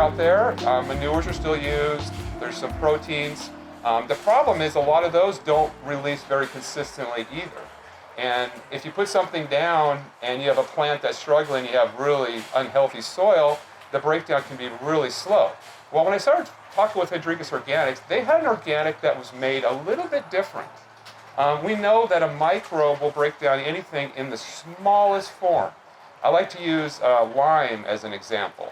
out there. Manures are still used. There's some proteins. The problem is a lot of those don't release very consistently either. And if you put something down and you have a plant that's struggling, you have really unhealthy soil, the breakdown can be really slow. Well, when I started talking with Hendrikus Organics, they had an organic that was made a little bit different. We know that a microbe will break down anything in the smallest form. I like to use lime as an example.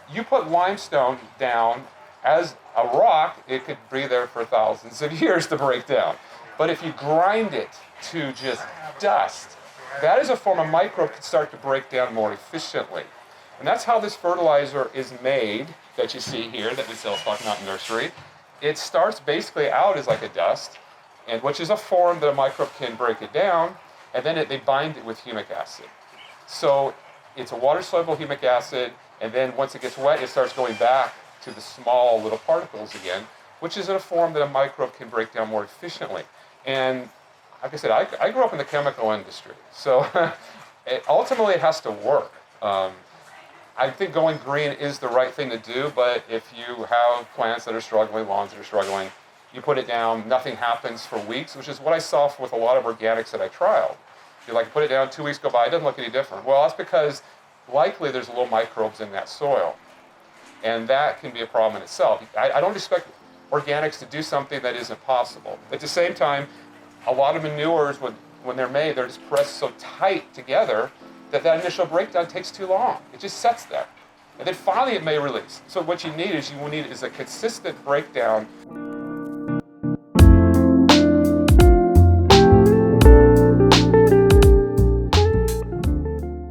You put limestone down as a rock, it could be there for thousands of years to break down. But if you grind it to just dust, that is a form a microbe can start to break down more efficiently. And that's how this fertilizer is made that you see here that we sell at Squak Mt Nursery. It starts basically out as like a dust, and which is a form that a microbe can break it down, and then they bind it with humic acid. So it's a water-soluble humic acid, and then once it gets wet, it starts going back to the small little particles again, which is in a form that a microbe can break down more efficiently. And like I said, I grew up in the chemical industry, so ultimately it has to work. I think going green is the right thing to do, but if you have plants that are struggling, lawns that are struggling, you put it down, nothing happens for weeks, which is what I saw with a lot of organics that I trialed. You like put it down, 2 weeks go by, it doesn't look any different. Well, that's because likely there's little microbes in that soil, and that can be a problem in itself. I don't expect organics to do something that isn't possible. At the same time, a lot of manures, when they're made, they're just pressed so tight together that initial breakdown takes too long. It just sets there. And then finally it may release. So what you need is a consistent breakdown.